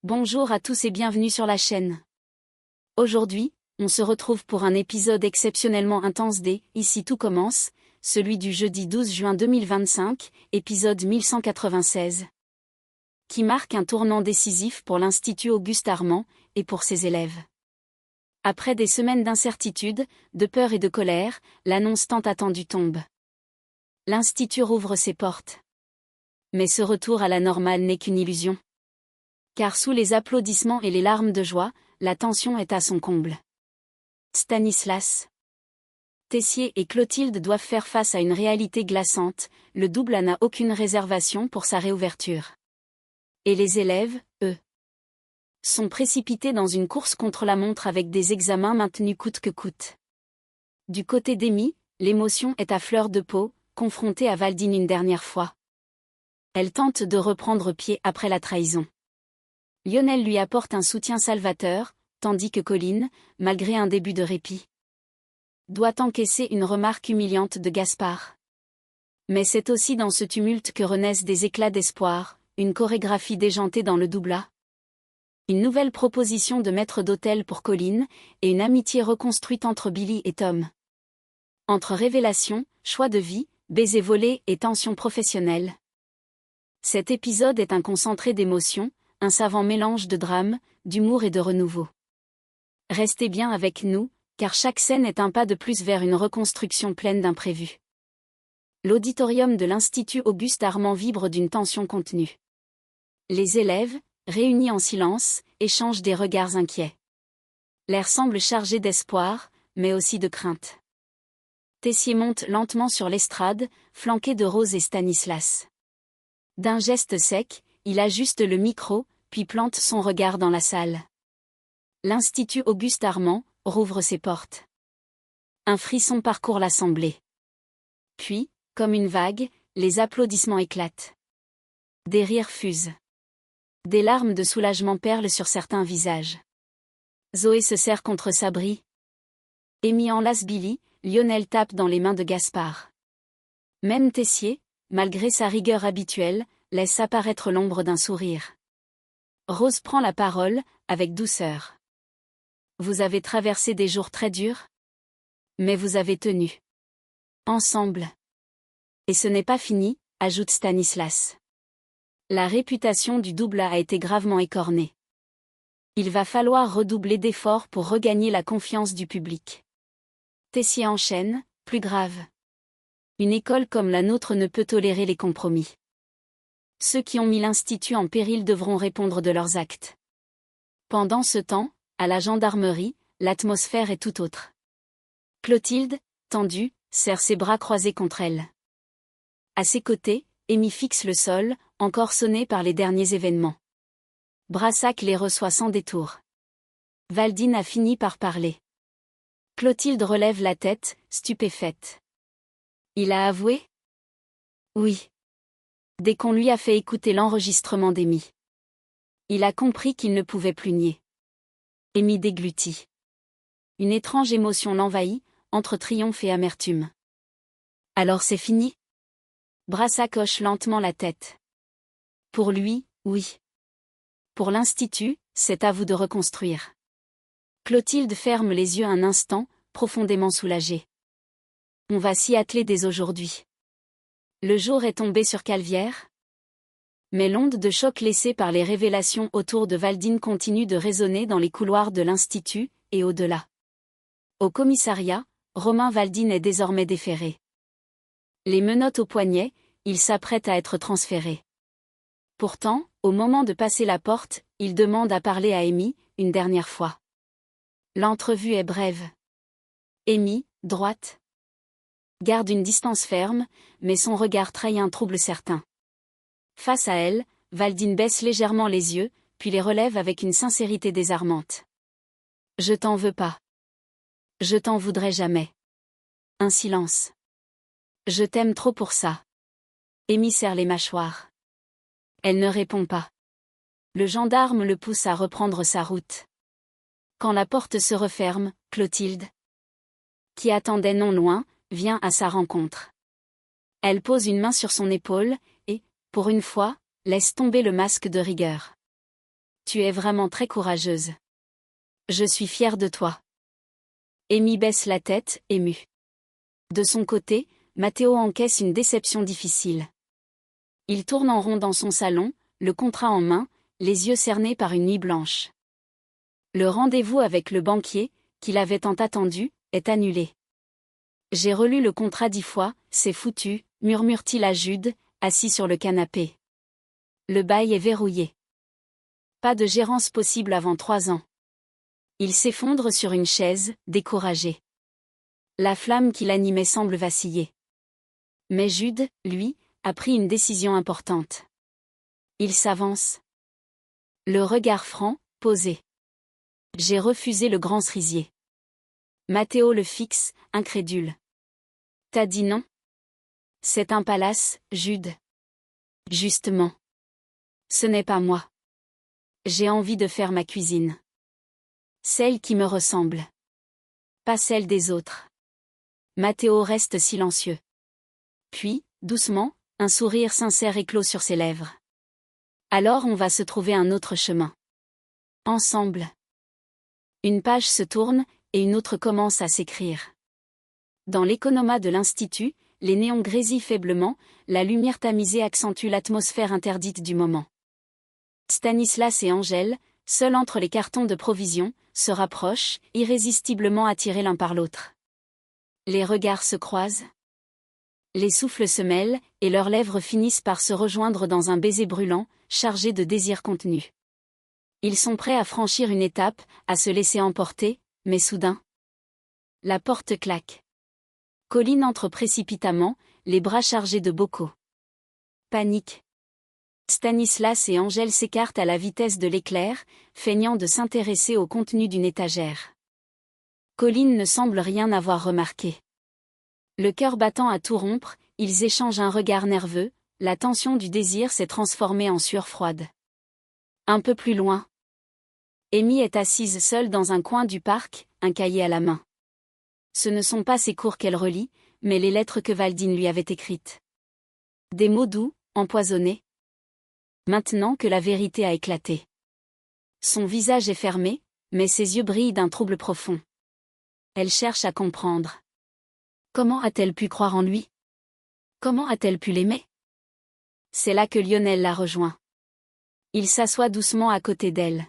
Bonjour à tous et bienvenue sur la chaîne. Aujourd'hui, on se retrouve pour un épisode exceptionnellement intense des « Ici tout commence », celui du jeudi 12 juin 2025, épisode 1196. Qui marque un tournant décisif pour l'Institut Auguste Armand et pour ses élèves. Après des semaines d'incertitude, de peur et de colère, l'annonce tant attendue tombe. L'Institut rouvre ses portes. Mais ce retour à la normale n'est qu'une illusion. Car sous les applaudissements et les larmes de joie, la tension est à son comble. Stanislas, Tessier et Clotilde doivent faire face à une réalité glaçante, le double n'a aucune réservation pour sa réouverture. Et les élèves, eux, sont précipités dans une course contre la montre avec des examens maintenus coûte que coûte. Du côté d'Amy, l'émotion est à fleur de peau, confrontée à Valdine une dernière fois. Elle tente de reprendre pied après la trahison. Lionel lui apporte un soutien salvateur, tandis que Colline, malgré un début de répit, doit encaisser une remarque humiliante de Gaspard. Mais c'est aussi dans ce tumulte que renaissent des éclats d'espoir, une chorégraphie déjantée dans le doublat. Une nouvelle proposition de maître d'hôtel pour Colline, et une amitié reconstruite entre Billy et Tom. Entre révélation, choix de vie, baisers volés et tensions professionnelles. Cet épisode est un concentré d'émotions, un savant mélange de drame, d'humour et de renouveau. Restez bien avec nous, car chaque scène est un pas de plus vers une reconstruction pleine d'imprévus. L'auditorium de l'Institut Auguste Armand vibre d'une tension contenue. Les élèves, réunis en silence, échangent des regards inquiets. L'air semble chargé d'espoir, mais aussi de crainte. Tessier monte lentement sur l'estrade, flanqué de Rose et Stanislas. D'un geste sec, il ajuste le micro, puis plante son regard dans la salle. L'Institut Auguste Armand rouvre ses portes. Un frisson parcourt l'assemblée. Puis, comme une vague, les applaudissements éclatent. Des rires fusent. Des larmes de soulagement perlent sur certains visages. Zoé se serre contre Sabri. Amy enlace Billy, Lionel tape dans les mains de Gaspard. Même Tessier, malgré sa rigueur habituelle, laisse apparaître l'ombre d'un sourire. Rose prend la parole, avec douceur. Vous avez traversé des jours très durs, mais vous avez tenu. Ensemble. Et ce n'est pas fini, ajoute Stanislas. La réputation du double a été gravement écornée. Il va falloir redoubler d'efforts pour regagner la confiance du public. Tessier enchaîne, plus grave. Une école comme la nôtre ne peut tolérer les compromis. Ceux qui ont mis l'Institut en péril devront répondre de leurs actes. Pendant ce temps, à la gendarmerie, l'atmosphère est tout autre. Clotilde, tendue, serre ses bras croisés contre elle. À ses côtés, Amy fixe le sol, encore sonné par les derniers événements. Brassac les reçoit sans détour. Valdine a fini par parler. Clotilde relève la tête, stupéfaite. Il a avoué ? Oui. Dès qu'on lui a fait écouter l'enregistrement d'Amy. Il a compris qu'il ne pouvait plus nier. Amy déglutit. Une étrange émotion l'envahit, entre triomphe et amertume. Alors c'est fini ? Brassac hoche lentement la tête. Pour lui, oui. Pour l'Institut, c'est à vous de reconstruire. Clotilde ferme les yeux un instant, profondément soulagée. On va s'y atteler dès aujourd'hui. Le jour est tombé sur Calvière. Mais l'onde de choc laissée par les révélations autour de Valdine continue de résonner dans les couloirs de l'Institut, et au-delà. Au commissariat, Romain Valdine est désormais déféré. Les menottes au poignet, il s'apprête à être transféré. Pourtant, au moment de passer la porte, il demande à parler à Amy, une dernière fois. L'entrevue est brève. Amy, droite, garde une distance ferme, mais son regard trahit un trouble certain. Face à elle, Valdine baisse légèrement les yeux, puis les relève avec une sincérité désarmante. Je t'en veux pas. Je t'en voudrais jamais. Un silence. Je t'aime trop pour ça. Amy serre les mâchoires. Elle ne répond pas. Le gendarme le pousse à reprendre sa route. Quand la porte se referme, Clotilde, qui attendait non loin, vient à sa rencontre. Elle pose une main sur son épaule, et, pour une fois, laisse tomber le masque de rigueur. Tu es vraiment très courageuse. Je suis fière de toi. Amy baisse la tête, émue. De son côté, Matteo encaisse une déception difficile. Il tourne en rond dans son salon, le contrat en main, les yeux cernés par une nuit blanche. Le rendez-vous avec le banquier, qu'il avait tant attendu, est annulé. J'ai relu le contrat 10 fois, c'est foutu, murmure-t-il à Jude, assis sur le canapé. Le bail est verrouillé. Pas de gérance possible avant 3 ans. Il s'effondre sur une chaise, découragé. La flamme qui l'animait semble vaciller. Mais Jude, lui, a pris une décision importante. Il s'avance. Le regard franc, posé. J'ai refusé le grand cerisier. Matteo le fixe, incrédule. T'as dit non? C'est un palace, Jude. Justement. Ce n'est pas moi. J'ai envie de faire ma cuisine. Celle qui me ressemble. Pas celle des autres. Matteo reste silencieux. Puis, doucement, un sourire sincère éclot sur ses lèvres. Alors on va se trouver un autre chemin. Ensemble. Une page se tourne, et une autre commence à s'écrire. Dans l'économat de l'Institut, les néons grésillent faiblement, la lumière tamisée accentue l'atmosphère interdite du moment. Stanislas et Angèle, seuls entre les cartons de provisions, se rapprochent, irrésistiblement attirés l'un par l'autre. Les regards se croisent. Les souffles se mêlent, et leurs lèvres finissent par se rejoindre dans un baiser brûlant, chargé de désirs contenus. Ils sont prêts à franchir une étape, à se laisser emporter, mais soudain. La porte claque. Colline entre précipitamment, les bras chargés de bocaux. Panique. Stanislas et Angèle s'écartent à la vitesse de l'éclair, feignant de s'intéresser au contenu d'une étagère. Colline ne semble rien avoir remarqué. Le cœur battant à tout rompre, ils échangent un regard nerveux, la tension du désir s'est transformée en sueur froide. Un peu plus loin. Amy est assise seule dans un coin du parc, un cahier à la main. Ce ne sont pas ses cours qu'elle relit, mais les lettres que Valdine lui avait écrites. Des mots doux, empoisonnés. Maintenant que la vérité a éclaté. Son visage est fermé, mais ses yeux brillent d'un trouble profond. Elle cherche à comprendre. Comment a-t-elle pu croire en lui? Comment a-t-elle pu l'aimer? C'est là que Lionel la rejoint. Il s'assoit doucement à côté d'elle.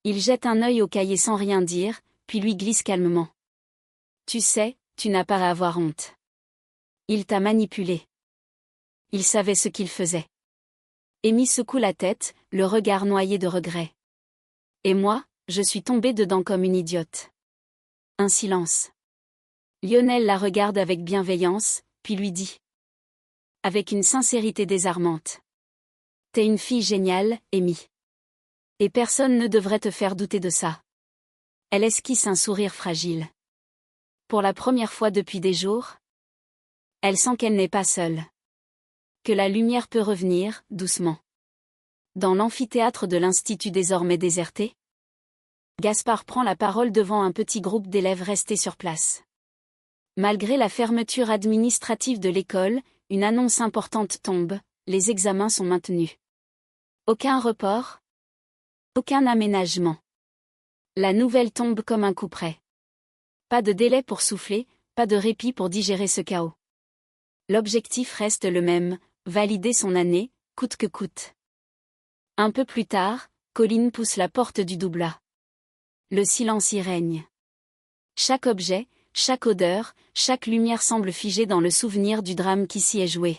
Il jette un œil au cahier sans rien dire, puis lui glisse calmement. Tu sais, tu n'as pas à avoir honte. Il t'a manipulé. Il savait ce qu'il faisait. Amy secoue la tête, le regard noyé de regret. Et moi, je suis tombée dedans comme une idiote. Un silence. Lionel la regarde avec bienveillance, puis lui dit. Avec une sincérité désarmante. T'es une fille géniale, Amy. Et personne ne devrait te faire douter de ça. Elle esquisse un sourire fragile. Pour la première fois depuis des jours, elle sent qu'elle n'est pas seule. Que la lumière peut revenir, doucement. Dans l'amphithéâtre de l'Institut désormais déserté, Gaspard prend la parole devant un petit groupe d'élèves restés sur place. Malgré la fermeture administrative de l'école, une annonce importante tombe, les examens sont maintenus. Aucun report? Aucun aménagement. La nouvelle tombe comme un coup près. Pas de délai pour souffler, pas de répit pour digérer ce chaos. L'objectif reste le même, valider son année, coûte que coûte. Un peu plus tard, Colline pousse la porte du doublat. Le silence y règne. Chaque objet, chaque odeur, chaque lumière semble figée dans le souvenir du drame qui s'y est joué.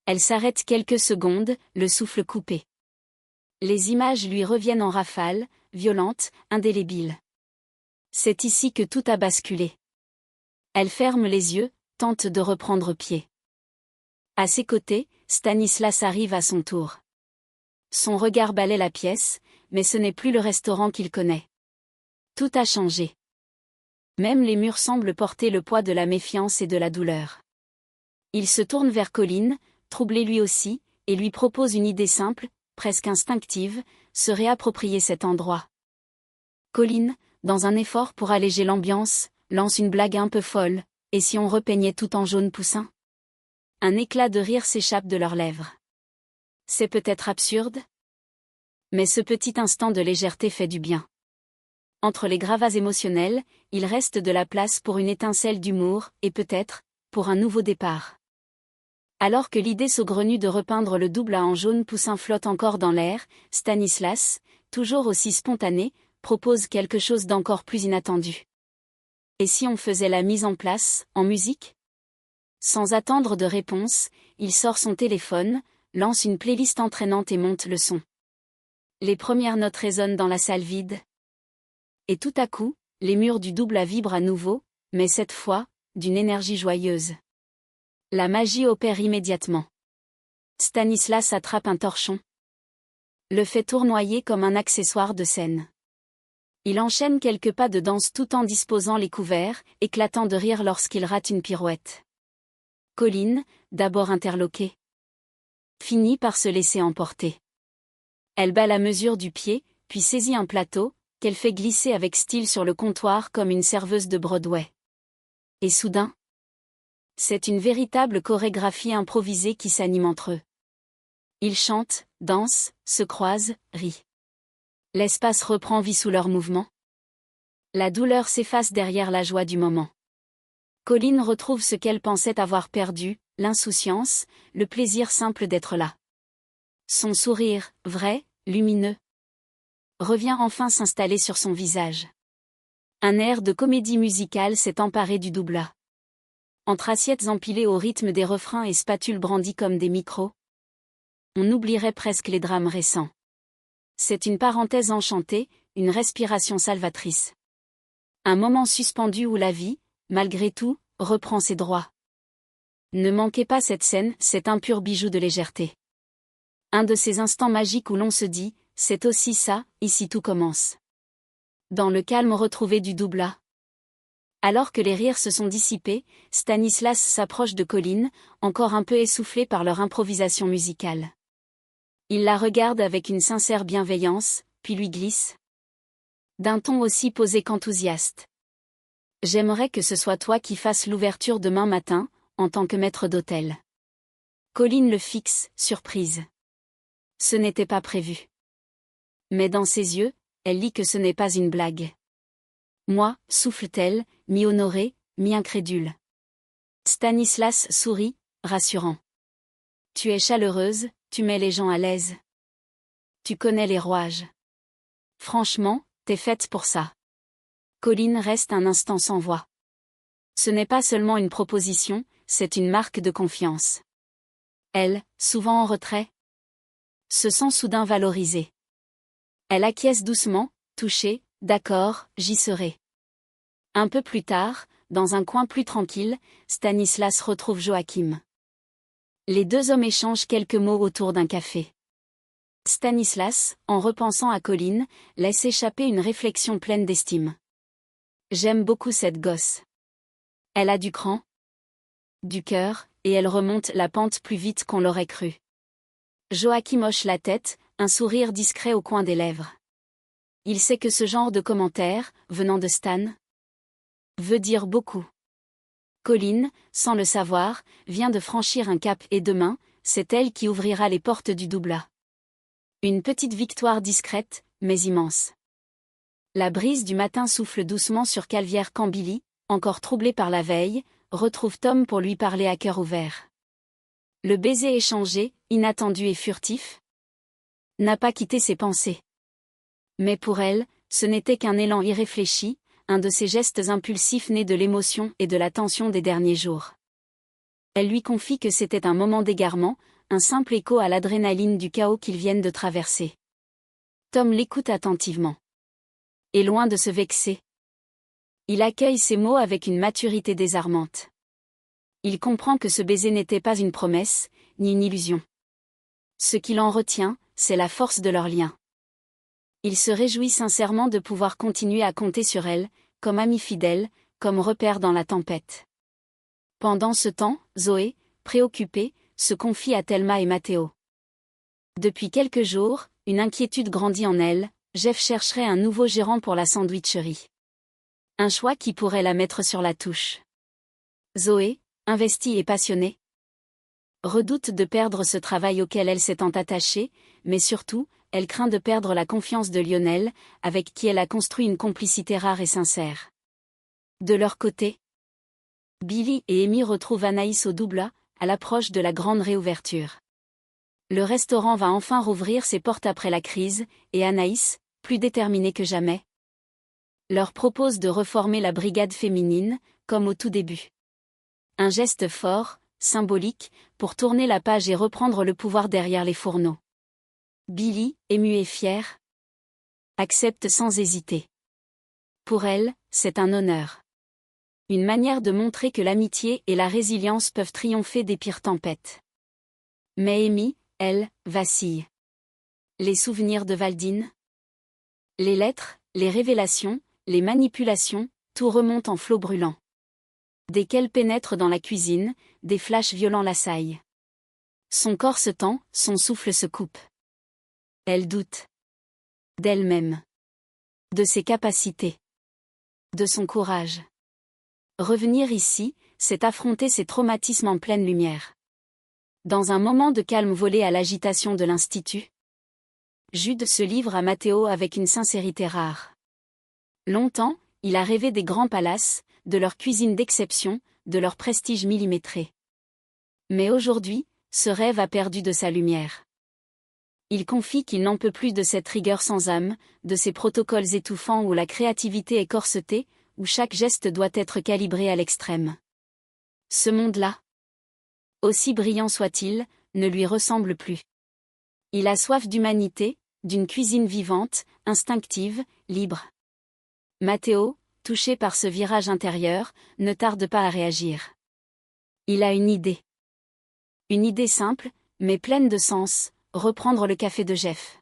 Elle s'arrête quelques secondes, le souffle coupé. Les images lui reviennent en rafale, violentes, indélébiles. C'est ici que tout a basculé. Elle ferme les yeux, tente de reprendre pied. À ses côtés, Stanislas arrive à son tour. Son regard balaie la pièce, mais ce n'est plus le restaurant qu'il connaît. Tout a changé. Même les murs semblent porter le poids de la méfiance et de la douleur. Il se tourne vers Colline, troublé lui aussi, et lui propose une idée simple, presque instinctive, se réapproprier cet endroit. Colline, dans un effort pour alléger l'ambiance, lance une blague un peu folle, et si on repeignait tout en jaune poussin? Un éclat de rire s'échappe de leurs lèvres. C'est peut-être absurde? Mais ce petit instant de légèreté fait du bien. Entre les gravats émotionnels, il reste de la place pour une étincelle d'humour, et peut-être, pour un nouveau départ. Alors que l'idée saugrenue de repeindre le double A en jaune poussin flotte encore dans l'air, Stanislas, toujours aussi spontané, propose quelque chose d'encore plus inattendu. Et si on faisait la mise en place, en musique ? Sans attendre de réponse, il sort son téléphone, lance une playlist entraînante et monte le son. Les premières notes résonnent dans la salle vide. Et tout à coup, les murs du double A vibrent à nouveau, mais cette fois, d'une énergie joyeuse. La magie opère immédiatement. Stanislas attrape un torchon. Le fait tournoyer comme un accessoire de scène. Il enchaîne quelques pas de danse tout en disposant les couverts, éclatant de rire lorsqu'il rate une pirouette. Colline, d'abord interloquée, finit par se laisser emporter. Elle bat la mesure du pied, puis saisit un plateau, qu'elle fait glisser avec style sur le comptoir comme une serveuse de Broadway. Et soudain, c'est une véritable chorégraphie improvisée qui s'anime entre eux. Ils chantent, dansent, se croisent, rient. L'espace reprend vie sous leurs mouvements. La douleur s'efface derrière la joie du moment. Colline retrouve ce qu'elle pensait avoir perdu, l'insouciance, le plaisir simple d'être là. Son sourire, vrai, lumineux, revient enfin s'installer sur son visage. Un air de comédie musicale s'est emparé du double A. Entre assiettes empilées au rythme des refrains et spatules brandies comme des micros, on oublierait presque les drames récents. C'est une parenthèse enchantée, une respiration salvatrice. Un moment suspendu où la vie, malgré tout, reprend ses droits. Ne manquez pas cette scène, c'est un pur bijou de légèreté. Un de ces instants magiques où l'on se dit, c'est aussi ça, ici tout commence. Dans le calme retrouvé du double A. Alors que les rires se sont dissipés, Stanislas s'approche de Colline, encore un peu essoufflée par leur improvisation musicale. Il la regarde avec une sincère bienveillance, puis lui glisse, d'un ton aussi posé qu'enthousiaste: j'aimerais que ce soit toi qui fasses l'ouverture demain matin, en tant que maître d'hôtel. Colline le fixe, surprise. Ce n'était pas prévu. Mais dans ses yeux, elle lit que ce n'est pas une blague. Moi, souffle-t-elle, mi-honorée, mi-incrédule. Stanislas sourit, rassurant. Tu es chaleureuse, tu mets les gens à l'aise. Tu connais les rouages. Franchement, t'es faite pour ça. Colline reste un instant sans voix. Ce n'est pas seulement une proposition, c'est une marque de confiance. Elle, souvent en retrait, se sent soudain valorisée. Elle acquiesce doucement, touchée, d'accord, j'y serai. Un peu plus tard, dans un coin plus tranquille, Stanislas retrouve Joachim. Les deux hommes échangent quelques mots autour d'un café. Stanislas, en repensant à Colline, laisse échapper une réflexion pleine d'estime. J'aime beaucoup cette gosse. Elle a du cran, du cœur, et elle remonte la pente plus vite qu'on l'aurait cru. Joachim hoche la tête, un sourire discret au coin des lèvres. Il sait que ce genre de commentaire, venant de Stan, veut dire beaucoup. Colline, sans le savoir, vient de franchir un cap et demain, c'est elle qui ouvrira les portes du double A. Une petite victoire discrète, mais immense. La brise du matin souffle doucement sur Calvière-Cambilly, encore troublé par la veille, retrouve Tom pour lui parler à cœur ouvert. Le baiser échangé, inattendu et furtif, n'a pas quitté ses pensées. Mais pour elle, ce n'était qu'un élan irréfléchi, un de ces gestes impulsifs nés de l'émotion et de la tension des derniers jours. Elle lui confie que c'était un moment d'égarement, un simple écho à l'adrénaline du chaos qu'ils viennent de traverser. Tom l'écoute attentivement. Et loin de se vexer, il accueille ces mots avec une maturité désarmante. Il comprend que ce baiser n'était pas une promesse, ni une illusion. Ce qu'il en retient, c'est la force de leur lien. Il se réjouit sincèrement de pouvoir continuer à compter sur elle, comme amie fidèle, comme repère dans la tempête. Pendant ce temps, Zoé, préoccupée, se confie à Thelma et Matteo. Depuis quelques jours, une inquiétude grandit en elle, Jeff chercherait un nouveau gérant pour la sandwicherie. Un choix qui pourrait la mettre sur la touche. Zoé, investie et passionnée, redoute de perdre ce travail auquel elle s'est tant attachée, mais surtout, elle craint de perdre la confiance de Lionel, avec qui elle a construit une complicité rare et sincère. De leur côté, Billy et Amy retrouvent Anaïs au double, à l'approche de la grande réouverture. Le restaurant va enfin rouvrir ses portes après la crise, et Anaïs, plus déterminée que jamais, leur propose de reformer la brigade féminine, comme au tout début. Un geste fort, symbolique, pour tourner la page et reprendre le pouvoir derrière les fourneaux. Billy, émue et fière, accepte sans hésiter. Pour elle, c'est un honneur. Une manière de montrer que l'amitié et la résilience peuvent triompher des pires tempêtes. Mais Amy, elle, vacille. Les souvenirs de Valdine, les lettres, les révélations, les manipulations, tout remonte en flots brûlants. Dès qu'elle pénètre dans la cuisine, des flashs violents l'assaillent. Son corps se tend, son souffle se coupe. Elle doute. D'elle-même. De ses capacités. De son courage. Revenir ici, c'est affronter ses traumatismes en pleine lumière. Dans un moment de calme volé à l'agitation de l'Institut, Jude se livre à Matteo avec une sincérité rare. Longtemps, il a rêvé des grands palaces, de leur cuisine d'exception, de leur prestige millimétré. Mais aujourd'hui, ce rêve a perdu de sa lumière. Il confie qu'il n'en peut plus de cette rigueur sans âme, de ces protocoles étouffants où la créativité est corsetée, où chaque geste doit être calibré à l'extrême. Ce monde-là, aussi brillant soit-il, ne lui ressemble plus. Il a soif d'humanité, d'une cuisine vivante, instinctive, libre. Matteo, touché par ce virage intérieur, ne tarde pas à réagir. Il a une idée. Une idée simple, mais pleine de sens, reprendre le café de Jeff.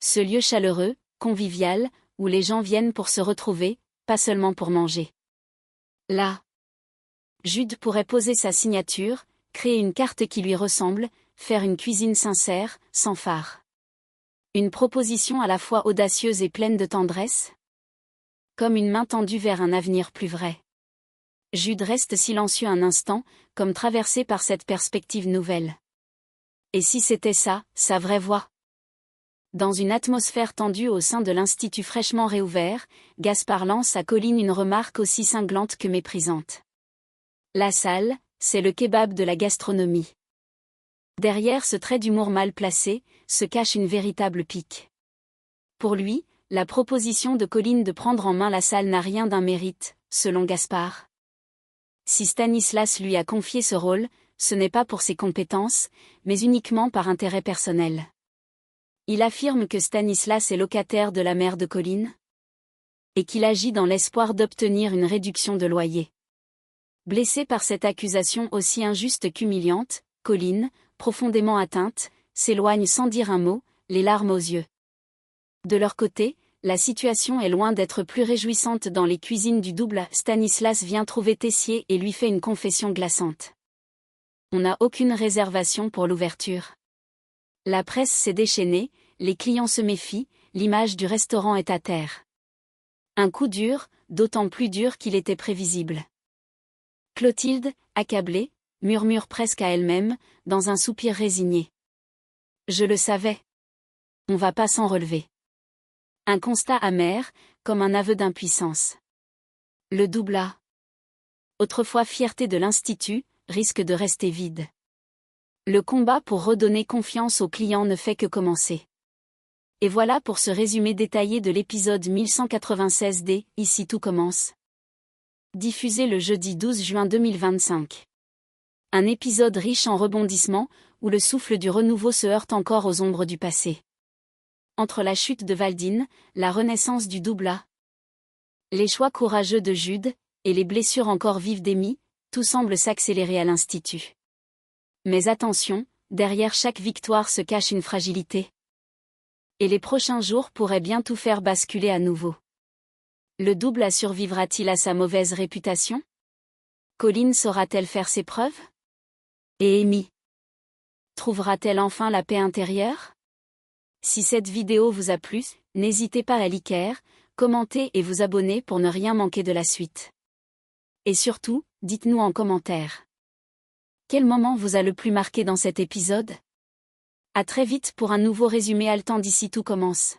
Ce lieu chaleureux, convivial, où les gens viennent pour se retrouver, pas seulement pour manger. Là, Jude pourrait poser sa signature, créer une carte qui lui ressemble, faire une cuisine sincère, sans phare. Une proposition à la fois audacieuse et pleine de tendresse, comme une main tendue vers un avenir plus vrai. Jude reste silencieux un instant, comme traversé par cette perspective nouvelle. Et si c'était ça, sa vraie voix? Dans une atmosphère tendue au sein de l'Institut fraîchement réouvert, Gaspard lance à Colline une remarque aussi cinglante que méprisante. La salle, c'est le kebab de la gastronomie. Derrière ce trait d'humour mal placé, se cache une véritable pique. Pour lui, la proposition de Colline de prendre en main la salle n'a rien d'un mérite, selon Gaspard. Si Stanislas lui a confié ce rôle, ce n'est pas pour ses compétences, mais uniquement par intérêt personnel. Il affirme que Stanislas est locataire de la mère de Colline et qu'il agit dans l'espoir d'obtenir une réduction de loyer. Blessé par cette accusation aussi injuste qu'humiliante, Colline, profondément atteinte, s'éloigne sans dire un mot, les larmes aux yeux. De leur côté, la situation est loin d'être plus réjouissante dans les cuisines du double. Stanislas vient trouver Tessier et lui fait une confession glaçante. On n'a aucune réservation pour l'ouverture. La presse s'est déchaînée, les clients se méfient, l'image du restaurant est à terre. Un coup dur, d'autant plus dur qu'il était prévisible. Clotilde, accablée, murmure presque à elle-même, dans un soupir résigné. Je le savais. On va pas s'en relever. Un constat amer, comme un aveu d'impuissance. Le double, autrefois fierté de l'Institut, risque de rester vide. Le combat pour redonner confiance aux clients ne fait que commencer. Et voilà pour ce résumé détaillé de l'épisode 1196 d, Ici tout commence. Diffusé le jeudi 12 juin 2025. Un épisode riche en rebondissements, où le souffle du renouveau se heurte encore aux ombres du passé. Entre la chute de Valdine, la renaissance du double, les choix courageux de Jude, et les blessures encore vives d'Amy, tout semble s'accélérer à l'Institut. Mais attention, derrière chaque victoire se cache une fragilité. Et les prochains jours pourraient bien tout faire basculer à nouveau. Le double survivra-t-il à sa mauvaise réputation? Colline saura-t-elle faire ses preuves? Et Amy trouvera-t-elle enfin la paix intérieure? Si cette vidéo vous a plu, n'hésitez pas à liker, commenter et vous abonner pour ne rien manquer de la suite. Et surtout, dites-nous en commentaire. Quel moment vous a le plus marqué dans cet épisode? À très vite pour un nouveau résumé haletant d'ici tout commence.